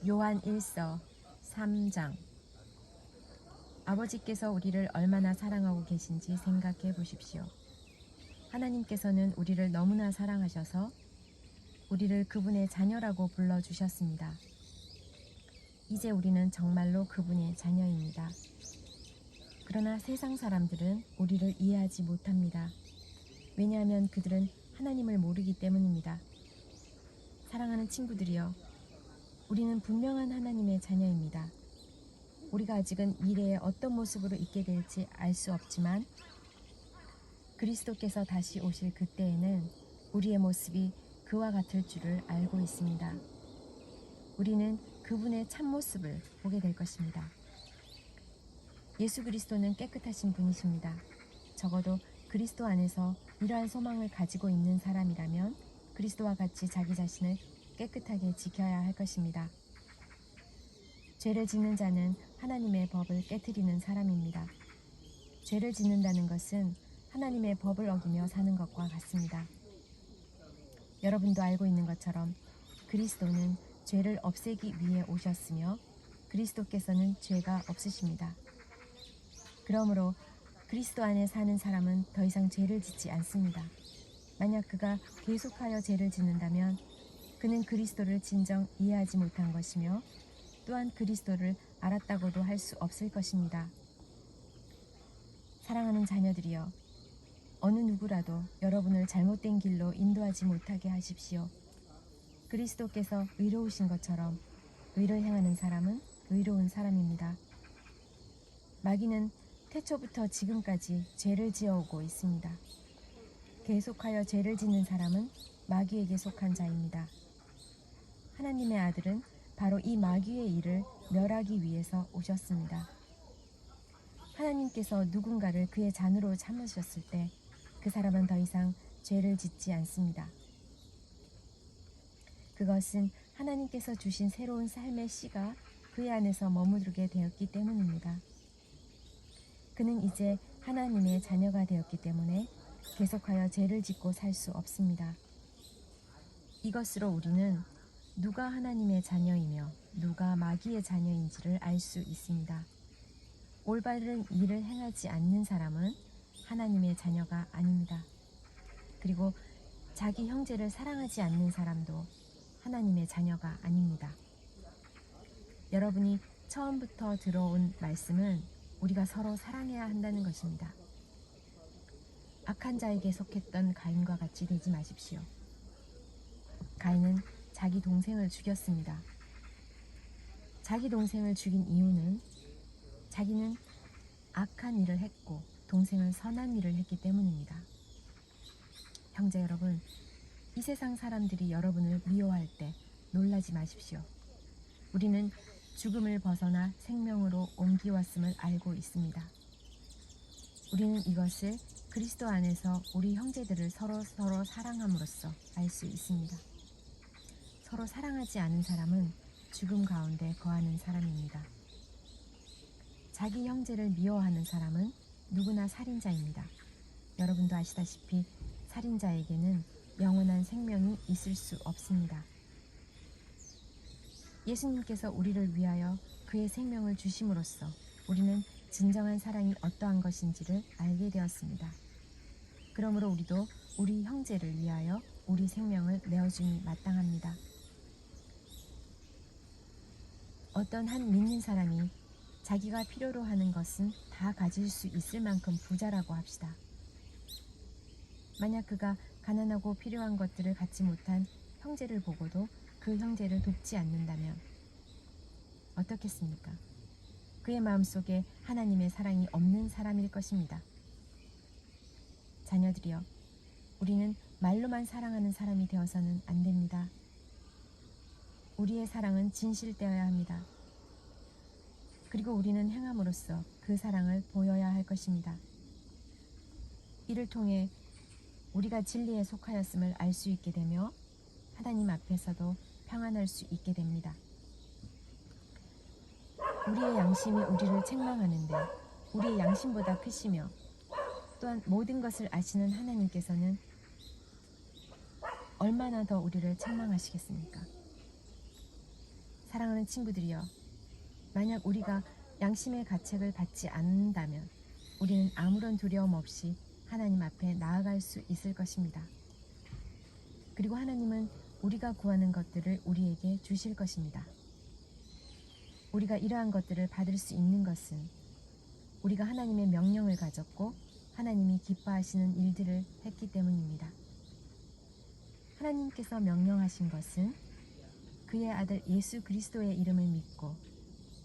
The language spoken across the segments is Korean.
요한 1서 3장. 아버지께서 우리를 얼마나 사랑하고 계신지 생각해 보십시오. 하나님께서는 우리를 너무나 사랑하셔서 우리를 그분의 자녀라고 불러주셨습니다. 이제 우리는 정말로 그분의 자녀입니다. 그러나 세상 사람들은 우리를 이해하지 못합니다. 왜냐하면 그들은 하나님을 모르기 때문입니다. 사랑하는 친구들이여, 우리는 분명한 하나님의 자녀입니다. 우리가 아직은 미래에 어떤 모습으로 있게 될지 알 수 없지만 그리스도께서 다시 오실 그때에는 우리의 모습이 그와 같을 줄을 알고 있습니다. 우리는 그분의 참모습을 보게 될 것입니다. 예수 그리스도는 깨끗하신 분이십니다. 적어도 그리스도 안에서 이러한 소망을 가지고 있는 사람이라면 그리스도와 같이 자기 자신을 깨끗하게 지켜야 할 것입니다. 죄를 짓는 자는 하나님의 법을 깨트리는 사람입니다. 죄를 짓는다는 것은 하나님의 법을 어기며 사는 것과 같습니다. 여러분도 알고 있는 것처럼 그리스도는 죄를 없애기 위해 오셨으며 그리스도께서는 죄가 없으십니다. 그러므로 그리스도 안에 사는 사람은 더 이상 죄를 짓지 않습니다. 만약 그가 계속하여 죄를 짓는다면 그는 그리스도를 진정 이해하지 못한 것이며 또한 그리스도를 알았다고도 할 수 없을 것입니다. 사랑하는 자녀들이여, 어느 누구라도 여러분을 잘못된 길로 인도하지 못하게 하십시오. 그리스도께서 의로우신 것처럼 의를 행하는 사람은 의로운 사람입니다. 마귀는 태초부터 지금까지 죄를 지어오고 있습니다. 계속하여 죄를 짓는 사람은 마귀에게 속한 자입니다. 하나님의 아들은 바로 이 마귀의 일을 멸하기 위해서 오셨습니다. 하나님께서 누군가를 그의 잔으로 삼으셨을 때 그 사람은 더 이상 죄를 짓지 않습니다. 그것은 하나님께서 주신 새로운 삶의 씨가 그의 안에서 머무르게 되었기 때문입니다. 그는 이제 하나님의 자녀가 되었기 때문에 계속하여 죄를 짓고 살 수 없습니다. 이것으로 우리는 누가 하나님의 자녀이며 누가 마귀의 자녀인지를 알 수 있습니다. 올바른 일을 행하지 않는 사람은 하나님의 자녀가 아닙니다. 그리고 자기 형제를 사랑하지 않는 사람도 하나님의 자녀가 아닙니다. 여러분이 처음부터 들어온 말씀은 우리가 서로 사랑해야 한다는 것입니다. 악한 자에게 속했던 가인과 같이 되지 마십시오. 가인은 자기 동생을 죽였습니다. 자기 동생을 죽인 이유는 자기는 악한 일을 했고 동생은 선한 일을 했기 때문입니다. 형제 여러분, 이 세상 사람들이 여러분을 미워할 때 놀라지 마십시오. 우리는 죽음을 벗어나 생명으로 옮기왔음을 알고 있습니다. 우리는 이것을 그리스도 안에서 우리 형제들을 서로 사랑함으로써 알 수 있습니다. 서로 사랑하지 않은 사람은 죽음 가운데 거하는 사람입니다. 자기 형제를 미워하는 사람은 누구나 살인자입니다. 여러분도 아시다시피 살인자에게는 영원한 생명이 있을 수 없습니다. 예수님께서 우리를 위하여 그의 생명을 주심으로써 우리는 진정한 사랑이 어떠한 것인지를 알게 되었습니다. 그러므로 우리도 우리 형제를 위하여 우리 생명을 내어줌이 마땅합니다. 어떤 한 믿는 사람이 자기가 필요로 하는 것은 다 가질 수 있을 만큼 부자라고 합시다. 만약 그가 가난하고 필요한 것들을 갖지 못한 형제를 보고도 그 형제를 돕지 않는다면 어떻겠습니까? 그의 마음속에 하나님의 사랑이 없는 사람일 것입니다. 자녀들이여, 우리는 말로만 사랑하는 사람이 되어서는 안 됩니다. 우리의 사랑은 진실되어야 합니다. 그리고 우리는 행함으로써 그 사랑을 보여야 할 것입니다. 이를 통해 우리가 진리에 속하였음을 알 수 있게 되며 하나님 앞에서도 평안할 수 있게 됩니다. 우리의 양심이 우리를 책망하는데 우리의 양심보다 크시며 또한 모든 것을 아시는 하나님께서는 얼마나 더 우리를 책망하시겠습니까? 사랑하는 친구들이여, 만약 우리가 양심의 가책을 받지 않는다면 우리는 아무런 두려움 없이 하나님 앞에 나아갈 수 있을 것입니다. 그리고 하나님은 우리가 구하는 것들을 우리에게 주실 것입니다. 우리가 이러한 것들을 받을 수 있는 것은 우리가 하나님의 명령을 가졌고 하나님이 기뻐하시는 일들을 했기 때문입니다. 하나님께서 명령하신 것은 그의 아들 예수 그리스도의 이름을 믿고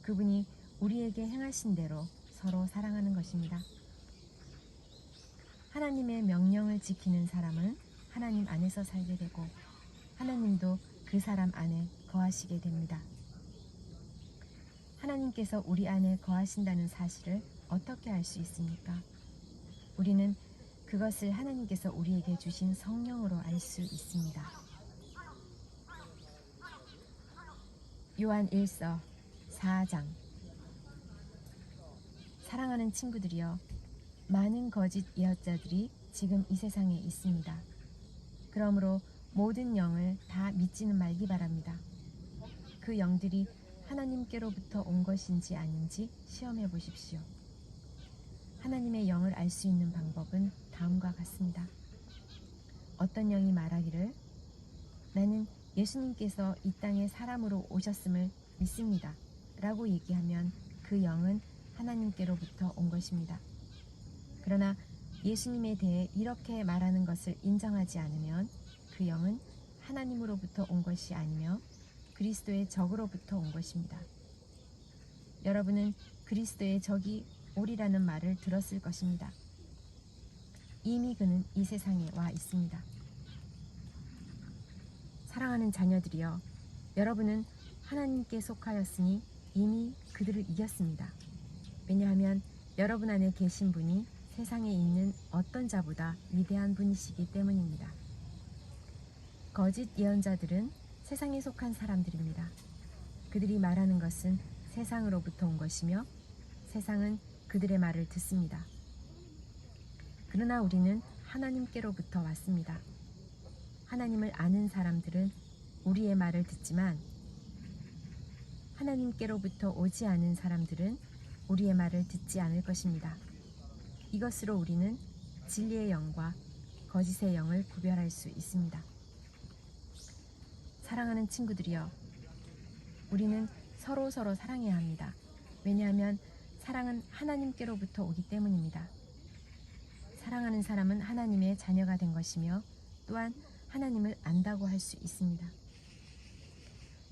그분이 우리에게 행하신 대로 서로 사랑하는 것입니다. 하나님의 명령을 지키는 사람은 하나님 안에서 살게 되고 하나님도 그 사람 안에 거하시게 됩니다. 하나님께서 우리 안에 거하신다는 사실을 어떻게 알 수 있습니까? 우리는 그것을 하나님께서 우리에게 주신 성령으로 알 수 있습니다. 요한 1서 4장. 사랑하는 친구들이여, 많은 거짓 예언자들이 지금 이 세상에 있습니다. 그러므로 모든 영을 다 믿지는 말기 바랍니다. 그 영들이 하나님께로부터 온 것인지 아닌지 시험해 보십시오. 하나님의 영을 알 수 있는 방법은 다음과 같습니다. 어떤 영이 말하기를 나는 예수님께서 이 땅에 사람으로 오셨음을 믿습니다 라고 얘기하면 그 영은 하나님께로부터 온 것입니다. 그러나 예수님에 대해 이렇게 말하는 것을 인정하지 않으면 그 영은 하나님으로부터 온 것이 아니며 그리스도의 적으로부터 온 것입니다. 여러분은 그리스도의 적이 오리라는 말을 들었을 것입니다. 이미 그는 이 세상에 와 있습니다. 사랑하는 자녀들이여, 여러분은 하나님께 속하였으니 이미 그들을 이겼습니다. 왜냐하면 여러분 안에 계신 분이 세상에 있는 어떤 자보다 위대한 분이시기 때문입니다. 거짓 예언자들은 세상에 속한 사람들입니다. 그들이 말하는 것은 세상으로부터 온 것이며 세상은 그들의 말을 듣습니다. 그러나 우리는 하나님께로부터 왔습니다. 하나님을 아는 사람들은 우리의 말을 듣지만 하나님께로부터 오지 않은 사람들은 우리의 말을 듣지 않을 것입니다. 이것으로 우리는 진리의 영과 거짓의 영을 구별할 수 있습니다. 사랑하는 친구들이여, 우리는 서로 사랑해야 합니다. 왜냐하면 사랑은 하나님께로부터 오기 때문입니다. 사랑하는 사람은 하나님의 자녀가 된 것이며 또한 하나님을 안다고 할 수 있습니다.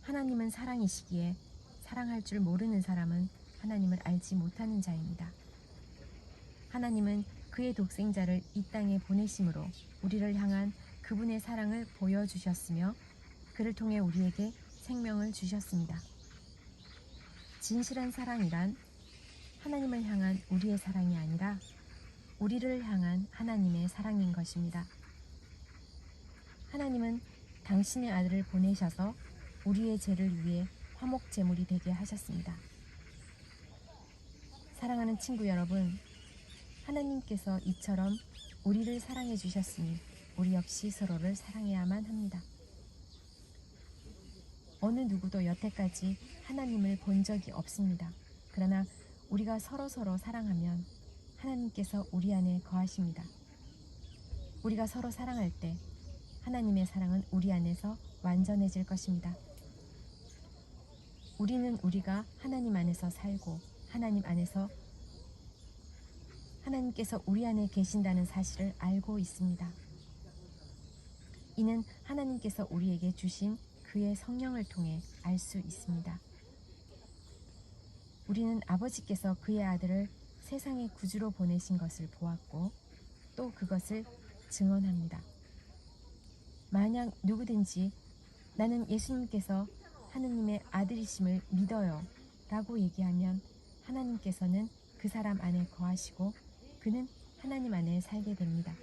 하나님은 사랑이시기에 사랑할 줄 모르는 사람은 하나님을 알지 못하는 자입니다. 하나님은 그의 독생자를 이 땅에 보내심으로 우리를 향한 그분의 사랑을 보여주셨으며 그를 통해 우리에게 생명을 주셨습니다. 진실한 사랑이란 하나님을 향한 우리의 사랑이 아니라 우리를 향한 하나님의 사랑인 것입니다. 하나님은 당신의 아들을 보내셔서 우리의 죄를 위해 화목 제물이 되게 하셨습니다. 사랑하는 친구 여러분, 하나님께서 이처럼 우리를 사랑해 주셨으니 우리 역시 서로를 사랑해야만 합니다. 어느 누구도 여태까지 하나님을 본 적이 없습니다. 그러나 우리가 서로 사랑하면 하나님께서 우리 안에 거하십니다. 우리가 서로 사랑할 때 하나님의 사랑은 우리 안에서 완전해질 것입니다. 우리는 우리가 하나님 안에서 살고 하나님 안에서 하나님께서 우리 안에 계신다는 사실을 알고 있습니다. 이는 하나님께서 우리에게 주신 그의 성령을 통해 알 수 있습니다. 우리는 아버지께서 그의 아들을 세상의 구주로 보내신 것을 보았고 또 그것을 증언합니다. 만약 누구든지 나는 예수님께서 하느님의 아들이심을 믿어요 라고 얘기하면 하나님께서는 그 사람 안에 거하시고 그는 하나님 안에 살게 됩니다.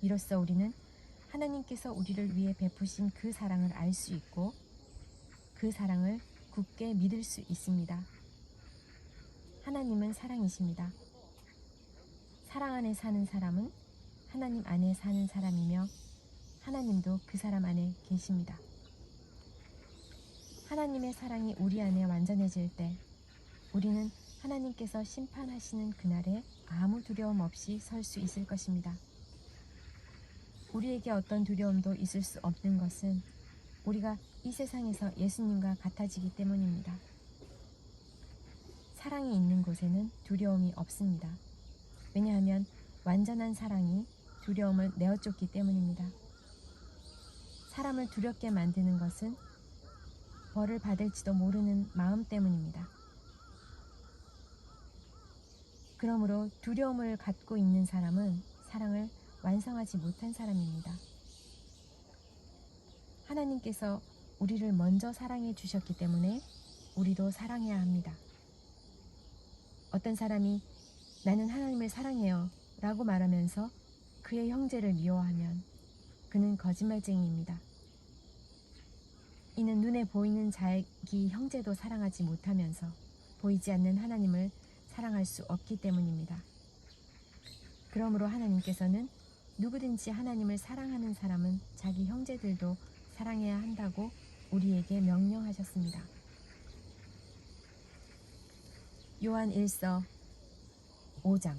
이로써 우리는 하나님께서 우리를 위해 베푸신 그 사랑을 알 수 있고 그 사랑을 굳게 믿을 수 있습니다. 하나님은 사랑이십니다. 사랑 안에 사는 사람은 하나님 안에 사는 사람이며 하나님도 그 사람 안에 계십니다. 하나님의 사랑이 우리 안에 완전해질 때 우리는 하나님께서 심판하시는 그날에 아무 두려움 없이 설 수 있을 것입니다. 우리에게 어떤 두려움도 있을 수 없는 것은 우리가 이 세상에서 예수님과 같아지기 때문입니다. 사랑이 있는 곳에는 두려움이 없습니다. 왜냐하면 완전한 사랑이 두려움을 내어쫓기 때문입니다. 사람을 두렵게 만드는 것은 벌을 받을지도 모르는 마음 때문입니다. 그러므로 두려움을 갖고 있는 사람은 사랑을 완성하지 못한 사람입니다. 하나님께서 우리를 먼저 사랑해 주셨기 때문에 우리도 사랑해야 합니다. 어떤 사람이 나는 하나님을 사랑해요 라고 말하면서 그의 형제를 미워하면 그는 거짓말쟁이입니다. 이는 눈에 보이는 자기 형제도 사랑하지 못하면서 보이지 않는 하나님을 사랑할 수 없기 때문입니다. 그러므로 하나님께서는 누구든지 하나님을 사랑하는 사람은 자기 형제들도 사랑해야 한다고 우리에게 명령하셨습니다. 요한 1서 5장.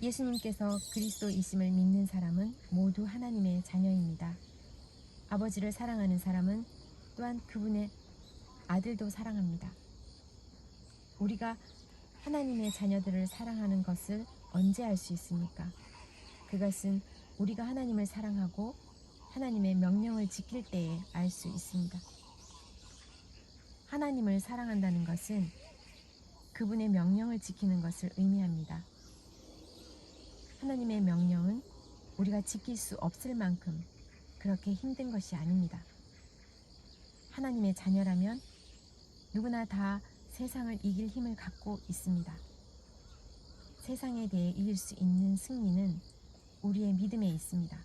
예수님께서 그리스도이심을 믿는 사람은 모두 하나님의 자녀입니다. 아버지를 사랑하는 사람은 또한 그분의 아들도 사랑합니다. 우리가 하나님의 자녀들을 사랑하는 것을 언제 알 수 있습니까? 그것은 우리가 하나님을 사랑하고 하나님의 명령을 지킬 때에 알 수 있습니다. 하나님을 사랑한다는 것은 그분의 명령을 지키는 것을 의미합니다. 하나님의 명령은 우리가 지킬 수 없을 만큼 그렇게 힘든 것이 아닙니다. 하나님의 자녀라면 누구나 다 세상을 이길 힘을 갖고 있습니다. 세상에 대해 이길 수 있는 승리는 우리의 믿음에 있습니다.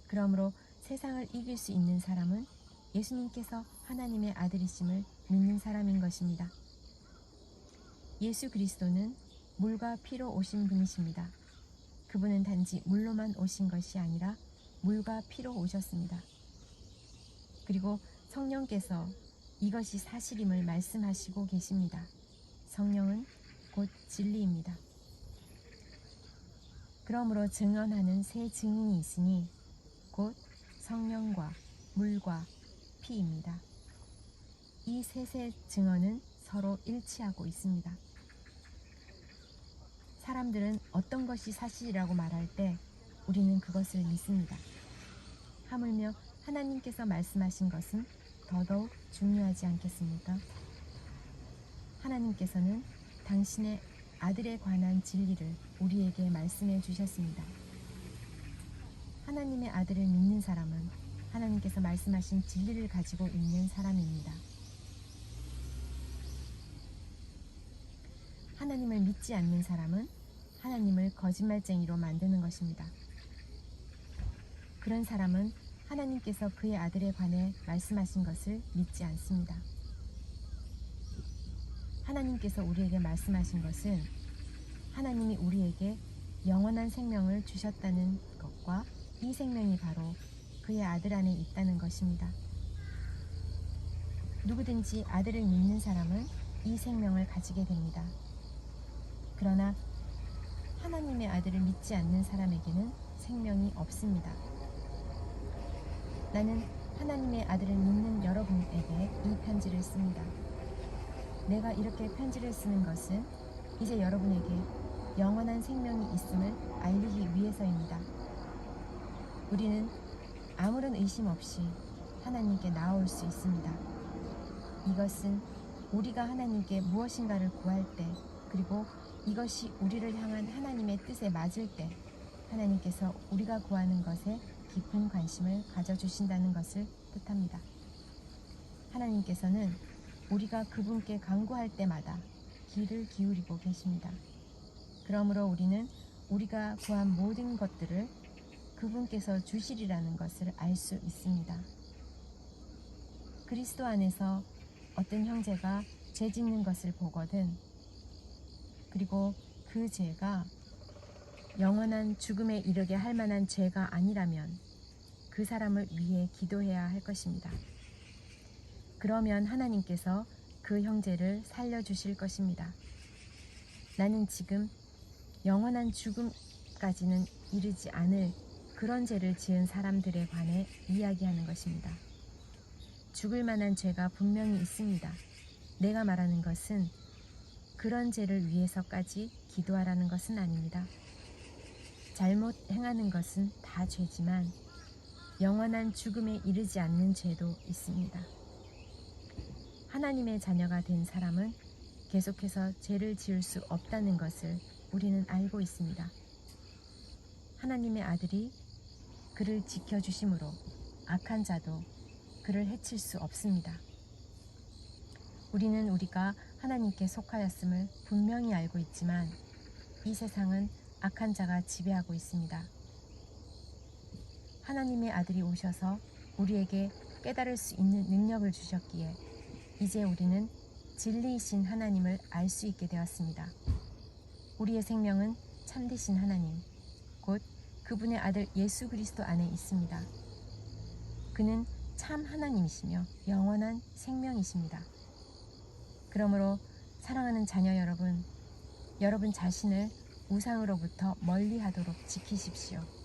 그러므로 세상을 이길 수 있는 사람은 예수님께서 하나님의 아들이심을 믿는 사람인 것입니다. 예수 그리스도는 물과 피로 오신 분이십니다. 그분은 단지 물로만 오신 것이 아니라 물과 피로 오셨습니다. 그리고 성령께서 이것이 사실임을 말씀하시고 계십니다. 성령은 곧 진리입니다. 그러므로 증언하는 세 증인이 있으니 곧 성령과 물과 피입니다. 이 셋의 증언은 서로 일치하고 있습니다. 사람들은 어떤 것이 사실이라고 말할 때 우리는 그것을 믿습니다. 하물며 하나님께서 말씀하신 것은 더더욱 중요하지 않겠습니까? 하나님께서는 당신의 아들에 관한 진리를 우리에게 말씀해 주셨습니다. 하나님의 아들을 믿는 사람은 하나님께서 말씀하신 진리를 가지고 있는 사람입니다. 하나님을 믿지 않는 사람은 하나님을 거짓말쟁이로 만드는 것입니다. 그런 사람은 하나님께서 그의 아들에 관해 말씀하신 것을 믿지 않습니다. 하나님께서 우리에게 말씀하신 것은 하나님이 우리에게 영원한 생명을 주셨다는 것과 이 생명이 바로 그의 아들 안에 있다는 것입니다. 누구든지 아들을 믿는 사람은 이 생명을 가지게 됩니다. 그러나 하나님의 아들을 믿지 않는 사람에게는 생명이 없습니다. 나는 하나님의 아들을 믿는 여러분에게 이 편지를 씁니다. 내가 이렇게 편지를 쓰는 것은 이제 여러분에게 영원한 생명이 있음을 알리기 위해서입니다. 우리는 아무런 의심 없이 하나님께 나아올 수 있습니다. 이것은 우리가 하나님께 무엇인가를 구할 때, 그리고 이것이 우리를 향한 하나님의 뜻에 맞을 때 하나님께서 우리가 구하는 것에 깊은 관심을 가져주신다는 것을 뜻합니다. 하나님께서는 우리가 그분께 간구할 때마다 귀를 기울이고 계십니다. 그러므로 우리는 우리가 구한 모든 것들을 그분께서 주시리라는 것을 알 수 있습니다. 그리스도 안에서 어떤 형제가 죄 짓는 것을 보거든, 그리고 그 죄가 영원한 죽음에 이르게 할 만한 죄가 아니라면 그 사람을 위해 기도해야 할 것입니다. 그러면 하나님께서 그 형제를 살려주실 것입니다. 나는 지금 영원한 죽음까지는 이르지 않을 그런 죄를 지은 사람들에 관해 이야기하는 것입니다. 죽을 만한 죄가 분명히 있습니다. 내가 말하는 것은 그런 죄를 위해서까지 기도하라는 것은 아닙니다. 잘못 행하는 것은 다 죄지만 영원한 죽음에 이르지 않는 죄도 있습니다. 하나님의 자녀가 된 사람은 계속해서 죄를 지을 수 없다는 것을 우리는 알고 있습니다. 하나님의 아들이 그를 지켜주심으로 악한 자도 그를 해칠 수 없습니다. 우리는 우리가 하나님께 속하였음을 분명히 알고 있지만 이 세상은 악한 자가 지배하고 있습니다. 하나님의 아들이 오셔서 우리에게 깨달을 수 있는 능력을 주셨기에 이제 우리는 진리이신 하나님을 알 수 있게 되었습니다. 우리의 생명은 참되신 하나님, 곧 그분의 아들 예수 그리스도 안에 있습니다. 그는 참 하나님이시며 영원한 생명이십니다. 그러므로 사랑하는 자녀 여러분, 여러분 자신을 우상으로부터 멀리하도록 지키십시오.